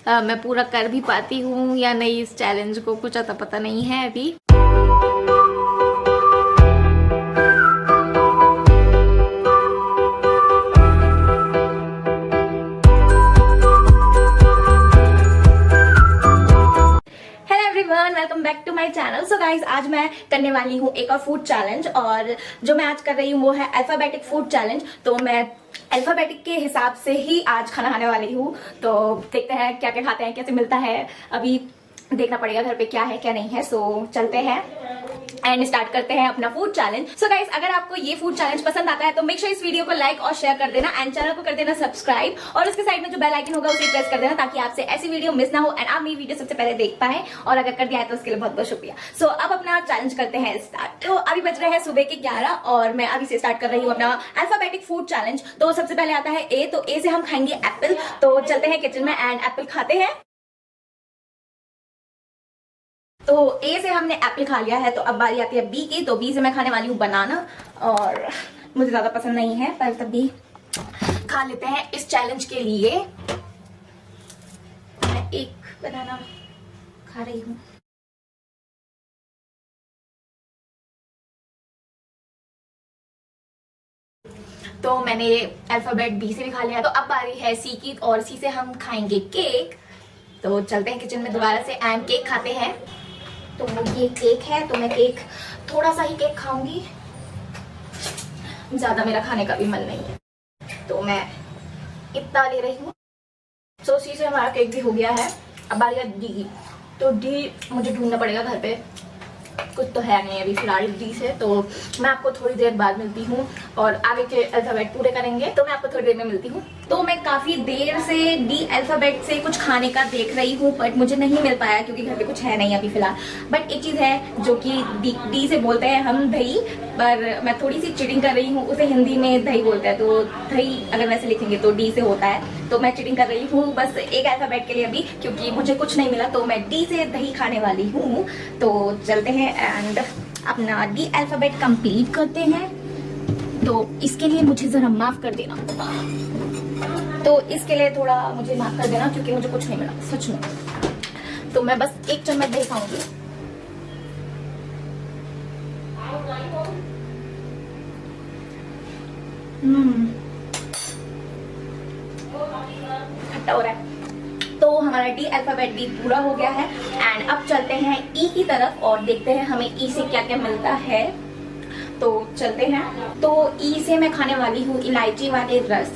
मैं पूरा कर भी पाती हूँ या नहीं इस चैलेंज को, कुछ अता पता नहीं है अभी। Welcome back to my channel. So guys, आज मैं करने वाली हूँ एक और फूड चैलेंज, और जो मैं आज कर रही हूँ वो है अल्फाबेटिक फूड चैलेंज। तो मैं अल्फाबेटिक के हिसाब से ही आज खाना खाने वाली हूँ। तो देखते हैं क्या क्या खाते हैं, कैसे मिलता है, अभी देखना पड़ेगा घर पे क्या है क्या नहीं है। सो चलते हैं एंड स्टार्ट करते हैं अपना फूड चैलेंज। सो गाइस, अगर आपको ये फूड चैलेंज पसंद आता है तो मेक श्योर इस वीडियो को लाइक और शेयर कर देना एंड चैनल को कर देना सब्सक्राइब, और उसके साइड में जो बेल आइकन होगा उसे प्रेस कर देना ताकि आपसे ऐसी वीडियो मिस ना हो एंड आप मेरी वीडियो सबसे पहले देख पाए। और अगर कर दिया है तो उसके लिए बहुत बहुत शुक्रिया। सो अब अपना चैलेंज करते हैं स्टार्ट। तो अभी बज रहे हैं सुबह के 11 और मैं अभी से स्टार्ट कर रही हूँ अपना अल्फाबेटिक फूड चैलेंज। तो सबसे पहले आता है ए, तो ए से हम खाएंगे एप्पल। तो चलते हैं किचन में एंड एप्पल खाते हैं। तो ए से हमने एप्पल खा लिया है, तो अब बारी आती है बी की। तो बी से मैं खाने वाली हूँ बनाना, और मुझे ज्यादा पसंद नहीं है पर तब भी खा लेते हैं इस चैलेंज के लिए। मैं एक बनाना खा रही हूँ। तो मैंने अल्फाबेट बी से भी खा लिया, तो अब बारी है सी की, और सी से हम खाएंगे केक। तो चलते हैं किचन में दोबारा से एंड केक खाते हैं। तो ये केक है, तो मैं केक थोड़ा सा ही केक खाऊंगी, ज्यादा मेरा खाने का भी मन नहीं है, तो मैं इतना ले रही हूँ। सो सी से हमारा केक भी हो गया है। अब बारी है डी की। तो डी मुझे ढूंढना पड़ेगा घर पे, कुछ तो है नहीं अभी फिलहाल डी से। तो मैं आपको थोड़ी देर बाद मिलती हूँ और आगे के अल्फाबेट पूरे करेंगे, तो मैं आपको थोड़ी देर में मिलती हूँ। तो मैं काफी देर से डी अल्फाबेट से कुछ खाने का देख रही हूँ, बट मुझे नहीं मिल पाया क्योंकि घर पे कुछ है नहीं अभी फिलहाल। बट एक चीज है जो कि डी से बोलते हैं हम दही, पर मैं थोड़ी सी चीटिंग कर रही हूँ, उसे हिंदी में दही बोलते हैं। तो दही अगर वैसे लिखेंगे तो डी से होता है, तो मैं चीटिंग कर रही हूँ बस एक अल्फाबेट के लिए अभी, क्योंकि मुझे कुछ नहीं मिला। तो मैं डी से दही खाने वाली हूँ। तो चलते हैं एंड अपना डी अल्फाबेट कंप्लीट करते हैं। तो इसके लिए मुझे जरा माफ कर देना, तो इसके लिए थोड़ा मुझे माफ कर देना क्योंकि मुझे कुछ नहीं मिला सच में। तो मैं बस एक चम्मच दही खाऊंगी। खट्टा हो रहा है। तो हमारा डी अल्फाबेट भी पूरा हो गया है एंड अब चलते हैं ई की तरफ और देखते हैं हमें ई से क्या क्या मिलता है। तो चलते हैं। तो ई से मैं खाने वाली हूँ इलायची वाले रस।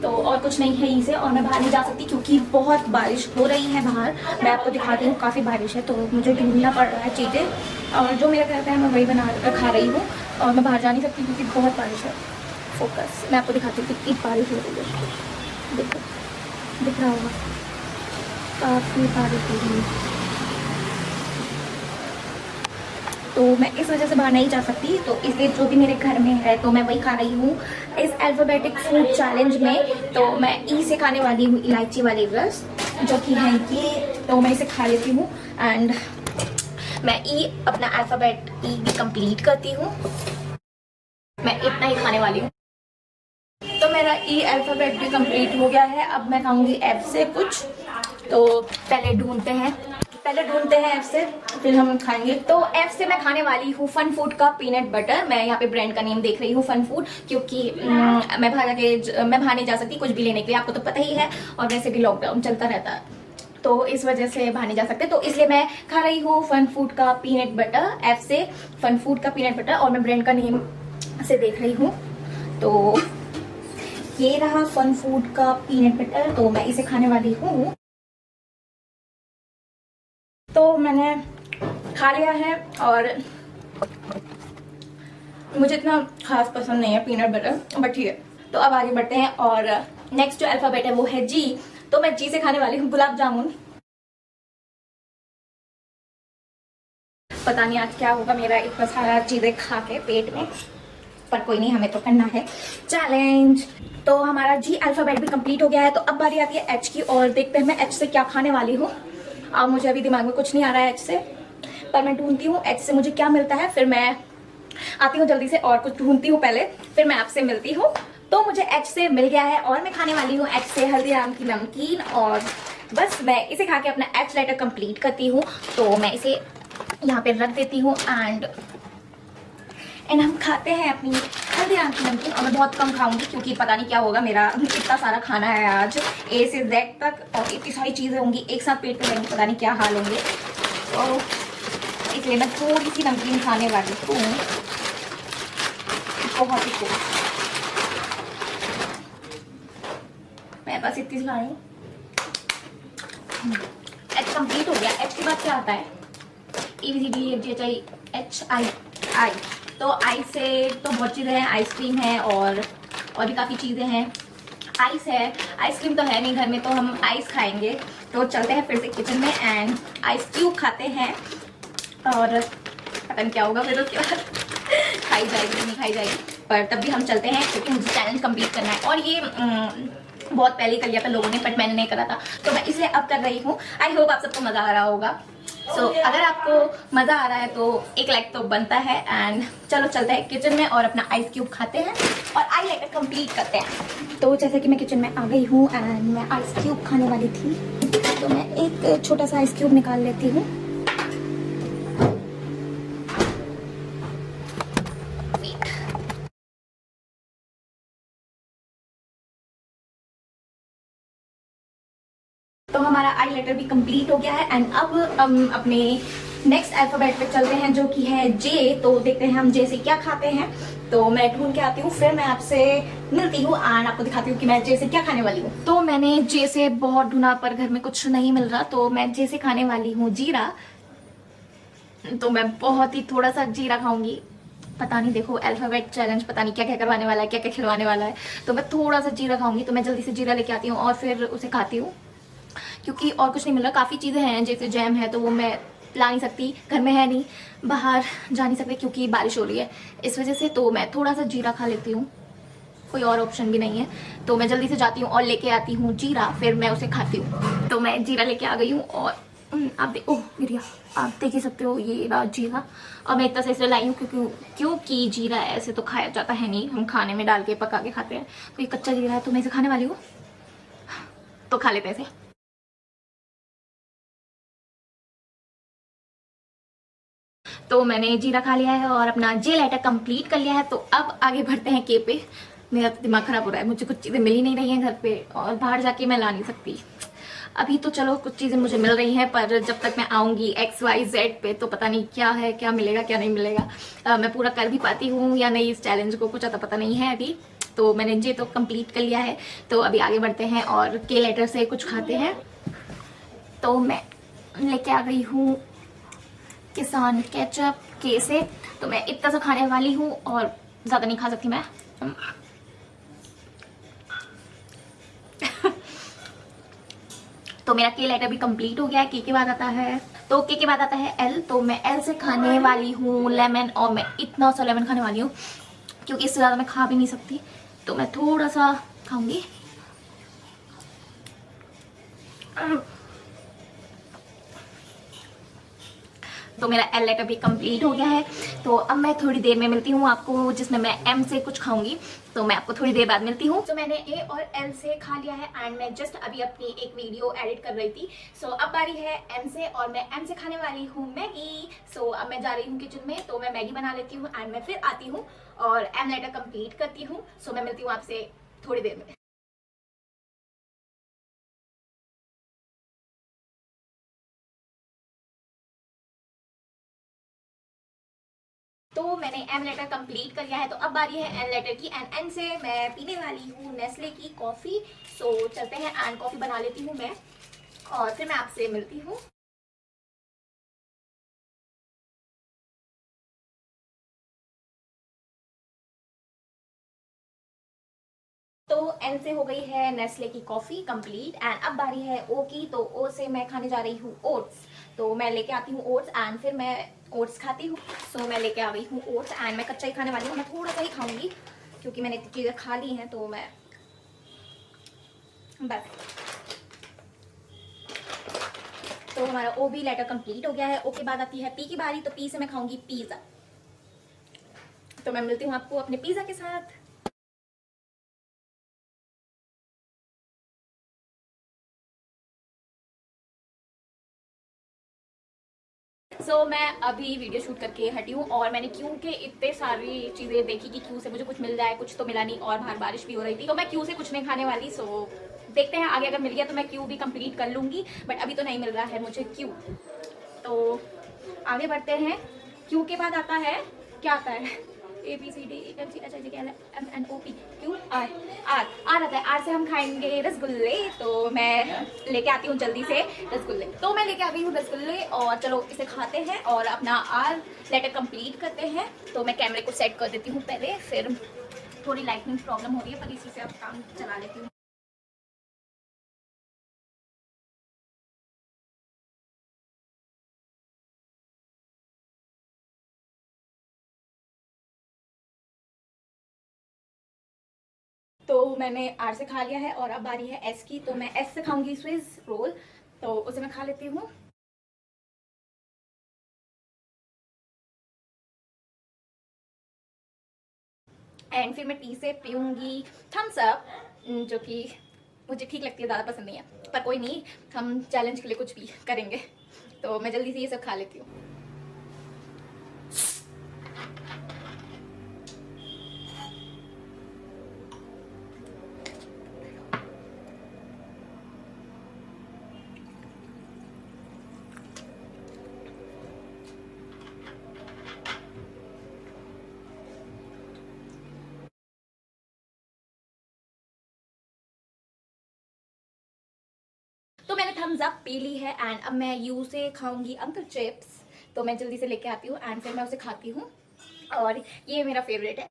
तो और कुछ नहीं है ई से, और मैं बाहर नहीं जा सकती क्योंकि बहुत बारिश हो रही है बाहर। मैं आपको दिखाती हूँ, काफ़ी बारिश है, तो मुझे ढूंढना पड़ रहा है चीज़ें, और जो मेरा घर पे है मैं वही बना खा रही हूँ, और मैं बाहर जा नहीं सकती क्योंकि बहुत बारिश है। फोकस, मैं आपको दिखाती हूँ कितनी बारिश हो रही है। देखो, दिख रहा होगा, काफ़ी बारिश हो रही है। तो मैं इस वजह से बाहर नहीं जा सकती, तो इसलिए जो भी मेरे घर में है तो मैं वही खा रही हूँ इस अल्फाबेटिक फूड चैलेंज में। तो मैं ई से खाने वाली हूँ इलायची वाली रस, जो कि है ये। तो मैं इसे खा लेती हूँ एंड मैं ई अपना अल्फाबेट ई भी कंप्लीट करती हूँ। मैं इतना ही खाने वाली हूँ। तो मेरा ई अल्फाबेट भी कंप्लीट हो गया है। अब मैं खाऊंगी एफ से कुछ। तो पहले ढूंढते हैं एफ से, फिर हम खाएंगे। तो एफ से मैं खाने वाली हूँ फन फूड का पीनट बटर। मैं यहाँ पे ब्रांड का नेम देख रही हूँ फन फूड, क्योंकि मैं बाहर नहीं जा सकती कुछ भी लेने के लिए, आपको तो पता ही है, और वैसे भी लॉकडाउन चलता रहता है, तो इस वजह से बाहर नहीं जा सकते। तो इसलिए मैं खा रही हूँ फन फूड का पीनट बटर, एफ से फन फूड का पीनट बटर, और मैं ब्रांड का नेम से देख रही हूँ। तो ये रहा फन फूड का पीनट बटर, तो मैं इसे खाने वाली हूँ। तो मैंने खा लिया है, और मुझे इतना खास पसंद नहीं है पीनट बटर, बट ठीक है। तो अब आगे बढ़ते हैं, और नेक्स्ट जो अल्फाबेट है वो है जी। तो मैं जी से खाने वाली हूँ गुलाब जामुन। पता नहीं आज क्या होगा मेरा इतना सारा चीजें खा के पेट में, पर कोई नहीं, हमें तो करना है चैलेंज। तो हमारा जी अल्फाबेट भी कंप्लीट हो गया है। तो अब बारी आती है एच की, और देखते हैं मैं एच से क्या खाने वाली हूँ। अब मुझे अभी दिमाग में कुछ नहीं आ रहा है एच से, पर मैं ढूंढती हूँ एच से मुझे क्या मिलता है, फिर मैं आती हूँ जल्दी से और कुछ ढूंढती हूँ पहले, फिर मैं आपसे मिलती हूँ। तो मुझे एच से मिल गया है और मैं खाने वाली हूँ एच से हल्दीराम की नमकीन, और बस मैं इसे खा के अपना एच लेटर कंप्लीट करती हूँ। तो मैं इसे यहाँ पे रख देती हूँ एंड हम खाते हैं अपनी हल्दीराम की नमकीन। और मैं बहुत कम खाऊंगी क्योंकि पता नहीं क्या होगा, मेरा इतना सारा खाना है आज ए से जेड तक और इतनी सारी चीज़ें होंगी एक साथ पेट पे जाएंगी, पता नहीं क्या हाल होंगे। तो इसलिए मैं थोड़ी सी नमकीन खाने वाली हूँ, बहुत ही थोड़ी। मैं बस इतनी सी खा रही हूँ। एच कंप्लीट हो गया। एच के बाद क्या आता है? E V D F G H I H I I. तो आई से तो बहुत चीज़ें हैं, आइसक्रीम है और भी काफ़ी चीज़ें हैं। आइस है, आइसक्रीम तो है नहीं घर में, तो हम आइस खाएंगे। तो चलते हैं फिर से किचन में एंड आइस क्यूब खाते हैं और पता नहीं क्या होगा फिर उसके बाद खाई जाएगी नहीं खाई जाएगी, पर तब भी हम चलते हैं क्योंकि मुझे चैलेंज कंप्लीट करना है। और ये बहुत पहले कर लिया था लोगों ने, बट मैंने नहीं करा था, तो मैं इसलिए अब कर रही हूँ। आई होप आप सबको मज़ा आ रहा होगा। सो अगर आपको मज़ा आ रहा है तो एक लाइक तो बनता है। एंड चलो चलते हैं किचन में और अपना आइस क्यूब खाते हैं और आई लाइटर कंप्लीट करते हैं। तो जैसे कि मैं किचन में आ गई हूँ एंड मैं आइस क्यूब खाने वाली थी, तो मैं एक छोटा सा आइस क्यूब निकाल लेती हूँ। तो हमारा आई लेटर भी कंप्लीट हो गया है एंड अब हम अपने नेक्स्ट अल्फाबेट पे चलते हैं जो कि है जे। तो देखते हैं हम जे से क्या खाते हैं। तो मैं ढूंढ के आती हूँ, फिर मैं आपसे मिलती हूँ एंड आपको दिखाती हूँ कि मैं जे से क्या खाने वाली हूँ। तो मैंने जे से बहुत ढूंढा पर घर में कुछ नहीं मिल रहा, तो मैं जे से खाने वाली हूँ जीरा। तो मैं बहुत ही थोड़ा सा जीरा खाऊंगी। पता नहीं, देखो अल्फाबेट चैलेंज पता नहीं क्या क्या करवाने वाला है, क्या क्या खिलवाने वाला है। तो मैं थोड़ा सा जीरा खाऊंगी। तो मैं जल्दी से जीरा लेके आती हूँ और फिर उसे खाती हूँ क्योंकि और कुछ नहीं मिल रहा। काफ़ी चीज़ें हैं, जैसे जैम है तो वो मैं ला नहीं सकती, घर में है नहीं, बाहर जा नहीं सकते क्योंकि बारिश हो रही है इस वजह से। तो मैं थोड़ा सा जीरा खा लेती हूँ, कोई और ऑप्शन भी नहीं है। तो मैं जल्दी से जाती हूँ और लेके आती हूँ जीरा, फिर मैं उसे खाती हूँ। तो मैं जीरा लेके आ गई हूँ और आप ओह गिरिया, आप देख ही सकते हो ये रहा जीरा। और मैं इतना से इसलिए लाई हूँ क्योंकि जीरा ऐसे तो खाया जाता है नहीं, हम खाने में डाल के पका के खाते हैं। तो ये कच्चा जीरा है तो मैं इसे खाने वाली हूँ, तो खा लेते हैं इसे। तो मैंने जीरा खा लिया है और अपना जे लेटर कंप्लीट कर लिया है। तो अब आगे बढ़ते हैं के पे। मेरा तो दिमाग खराब हो रहा है, मुझे कुछ चीज़ें मिल ही नहीं रही हैं घर पे और बाहर जाके मैं ला नहीं सकती। अभी तो चलो कुछ चीज़ें मुझे मिल रही हैं, पर जब तक मैं आऊँगी एक्स वाई जेड पे तो पता नहीं क्या है, क्या मिलेगा क्या नहीं मिलेगा। मैं पूरा कर भी पाती हूँ या नहीं इस चैलेंज को, कुछ आता पता नहीं है अभी। तो मैंने जे तो कंप्लीट कर लिया है। तो अभी आगे बढ़ते हैं और के लेटर से कुछ खाते हैं। तो मैं लेके आ गई हूँ किसान केचप के से। तो मैं इतना सा खाने वाली हूँ और ज़्यादा नहीं खा सकती मैं। तो मेरा के लेटर भी कंप्लीट हो गया है। के बाद आता है, तो के बाद आता है एल। तो मैं एल से खाने वाली हूँ लेमन, और मैं इतना सा लेमन खाने वाली हूँ क्योंकि इससे ज़्यादा मैं खा भी नहीं सकती। तो मैं थोड़ा सा खाऊंगी। तो मेरा एल लेटर भी कंप्लीट हो गया है। तो अब मैं थोड़ी देर में मिलती हूँ आपको, जिसमें मैं एम से कुछ खाऊंगी। तो मैं आपको थोड़ी देर बाद मिलती हूँ। तो मैंने ए और एल से खा लिया है एंड मैं जस्ट अभी अपनी एक वीडियो एडिट कर रही थी। सो अब बारी है एम से और मैं एम से खाने वाली हूँ मैगी। सो अब मैं जा रही हूँ किचन में, तो मैं मैगी बना लेती हूँ एंड मैं फिर आती हूँ और एम लेटर कंप्लीट करती हूँ। सो मैं मिलती हूँ आपसे थोड़ी देर में। तो मैंने एम लेटर कंप्लीट कर लिया है। तो अब बारी है एन लेटर की एंड एन से मैं पीने वाली हूँ नेस्ले की कॉफ़ी। सो चलते हैं एंड कॉफ़ी बना लेती हूँ मैं और फिर मैं आपसे मिलती हूँ। तो एन से हो गई है नेस्ले की कॉफ़ी कंप्लीट एंड अब बारी है ओ की। तो ओ से मैं खाने जा रही हूँ ओट्स। तो मैं लेके आती हूँ ओट्स एंड फिर मैं ओट्स खाती हूँ। सो मैं लेके आ गई हूँ ओट्स एंड मैं कच्चा ही खाने वाली हूँ, मैं थोड़ा सा ही खाऊंगी क्योंकि मैंने इतनी चीज़ें खा ली हैं। तो मैं बस, तो हमारा ओ बी लेटर कंप्लीट हो गया है। ओ के बाद आती है पी की बारी। तो पी से मैं खाऊंगी पिज़्ज़ा। तो मैं मिलती हूँ आपको अपने पिज़्ज़ा के साथ। सो मैं अभी वीडियो शूट करके हटी हूँ और मैंने क्यू के इतने सारी चीज़ें देखी कि क्यू से मुझे कुछ मिल जाए, कुछ तो मिला नहीं और बाहर बारिश भी हो रही थी, तो मैं क्यू से कुछ नहीं खाने वाली। सो देखते हैं आगे, अगर मिल गया तो मैं क्यू भी कंप्लीट कर लूँगी, बट अभी तो नहीं मिल रहा है मुझे क्यू। तो आगे बढ़ते हैं। क्यू के बाद आता है, क्या आता है, ABCDEFGHIJKLMNOP Q R R आता है। R से हम खाएंगे रसगुल्ले, तो मैं लेके आती हूँ जल्दी से रसगुल्ले। तो मैं लेके आ गई हूँ रसगुल्ले और चलो इसे खाते हैं और अपना R लेटर कंप्लीट करते हैं। तो मैं कैमरे को सेट कर देती हूँ पहले, फिर थोड़ी लाइटनिंग प्रॉब्लम हो रही है पर इसी से अब काम चला लेती हूँ। तो मैंने आर से खा लिया है और अब बारी है एस की, तो मैं एस से खाऊंगी स्विस रोल, तो उसे मैं खा लेती हूँ। एंड फिर मैं टी से पीऊंगी थम्स अप, जो कि मुझे ठीक लगती है, ज़्यादा पसंद नहीं है पर कोई नहीं, हम चैलेंज के लिए कुछ भी करेंगे। तो मैं जल्दी से ये सब खा लेती हूँ। तो मैंने थम्स अप पी ली है एंड अब मैं यू से खाऊंगी अंकल चिप्स, तो मैं जल्दी से लेके आती हूँ एंड फिर मैं उसे खाती हूँ और ये मेरा फेवरेट है।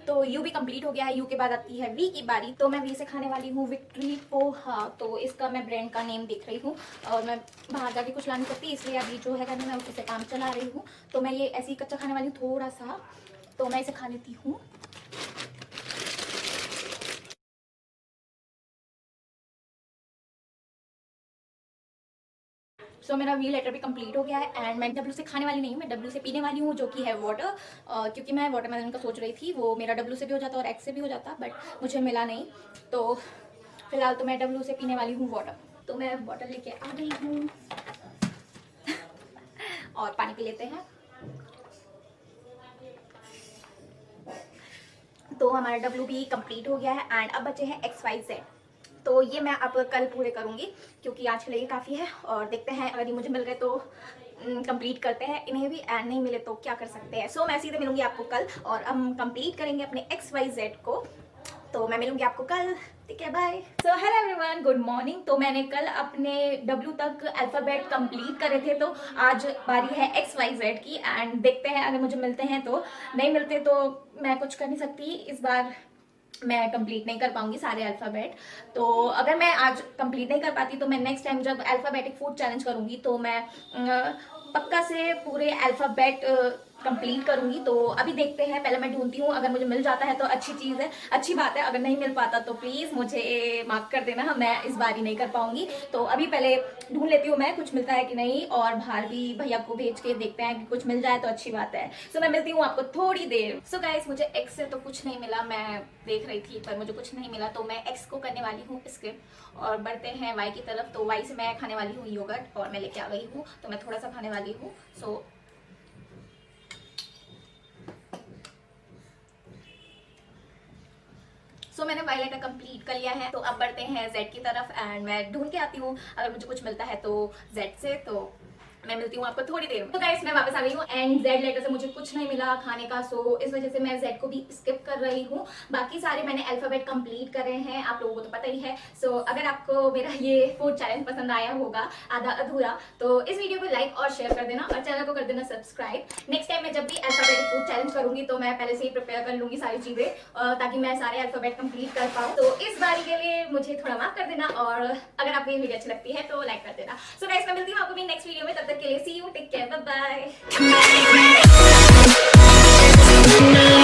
तो यू भी कंप्लीट हो गया है। यू के बाद आती है वी की बारी, तो मैं वी से खाने वाली हूँ विक्ट्री पोहा। तो इसका मैं ब्रांड का नेम देख रही हूँ और मैं बाहर जाके कुछ ला नहीं सकती, इसलिए अभी जो है मैं उसी से काम चला रही हूँ। तो मैं ये ऐसे ही कच्चा खाने वाली हूँ थोड़ा सा, तो मैं इसे खा लेती हूँ। सो मेरा वी लेटर भी कंप्लीट हो गया है एंड मैं डब्ल्यू से खाने वाली नहीं हूँ, मैं डब्ल्यू से पीने वाली हूँ, जो कि है वाटर, क्योंकि मैं वाटरमेलन का सोच रही थी, वो मेरा डब्ल्यू से भी हो जाता और एक्स से भी हो जाता, बट मुझे मिला नहीं। तो फिलहाल तो मैं डब्ल्यू से पीने वाली हूँ वाटर। तो मैं वाटर लेके आ गई हूँ और पानी पी लेते हैं। तो हमारा डब्ल्यू भी कंप्लीट हो गया है एंड अब बचे हैं XYZ। तो ये मैं अब कल पूरे करूँगी क्योंकि आज के लिए काफ़ी है और देखते हैं अगर ये मुझे मिल गए तो कंप्लीट करते हैं इन्हें भी, एंड नहीं मिले तो क्या कर सकते हैं। सो मैं सीधे मिलूंगी आपको कल और हम कंप्लीट करेंगे अपने XYZ को। तो मैं मिलूंगी आपको कल, ठीक है, bye. So hello everyone, good morning. तो मैंने कल अपने W तक अल्फ़ाबेट कंप्लीट करे थे, तो आज बारी है XYZ की एंड देखते हैं अगर मुझे मिलते हैं तो, नहीं मिलते तो मैं कुछ कर नहीं सकती। इस बार मैं कंप्लीट नहीं कर पाऊंगी सारे अल्फ़ाबेट, तो अगर मैं आज कंप्लीट नहीं कर पाती तो मैं नेक्स्ट टाइम जब अल्फ़ाबेटिक फूड चैलेंज करूंगी तो मैं पक्का से पूरे अल्फ़ाबेट कंप्लीट करूंगी। तो अभी देखते हैं, पहले मैं ढूंढती हूँ, अगर मुझे मिल जाता है तो अच्छी चीज़ है, अच्छी बात है, अगर नहीं मिल पाता तो प्लीज़ मुझे माफ़ कर देना, मैं इस बार ही नहीं कर पाऊंगी। तो अभी पहले ढूंढ लेती हूँ मैं कुछ मिलता है कि नहीं, और बाहर भी भैया को भेज के देखते हैं कि कुछ मिल जाए तो अच्छी बात है। सो मैं मिलती हूँ आपको थोड़ी देर। सो गाइस, मुझे एक्स से तो कुछ नहीं मिला, मैं देख रही थी पर मुझे कुछ नहीं मिला, तो मैं एक्स को करने वाली हूँ स्किप और बढ़ते हैं वाई की तरफ। तो वाई से मैं खाने वाली हूँ योगर्ट और मैं लेके आ गई हूँ, तो मैं थोड़ा सा खाने वाली हूँ। सो मैंने वाई लेटर कंप्लीट कर लिया है। तो अब बढ़ते हैं जेड की तरफ एंड मैं ढूंढ के आती हूँ अगर मुझे कुछ मिलता है तो जेड से। तो मैं मिलती हूँ आपको थोड़ी देर में। तो गाइस, मैं वापस आ गई हूँ एंड जेड लेटर से मुझे कुछ नहीं मिला खाने का, सो इस वजह से मैं जेड को भी स्किप कर रही हूँ। बाकी सारे मैंने अल्फाबेट कंप्लीट करे हैं, आप लोगों को तो पता ही है। सो अगर आपको मेरा ये फूड चैलेंज पसंद आया होगा आधा अधूरा, तो इस वीडियो को लाइक और शेयर कर देना और चैनल को कर देना सब्सक्राइब। नेक्स्ट टाइम मैं जब भी अल्फाबेटिक फूड चैलेंज करूंगी तो मैं पहले से ही प्रिपेयर कर लूंगी सारी चीजें, ताकि मैं सारे अल्फाबेट कंप्लीट कर पाऊँ। तो इस बारी के लिए मुझे थोड़ा माफ कर देना और अगर आपको ये वीडियो अच्छी लगती है तो लाइक कर देना। सो गाइस, मैं मिलती हूँ आपको भी नेक्स्ट वीडियो में, तब तक के लिए see you, take care, bye bye.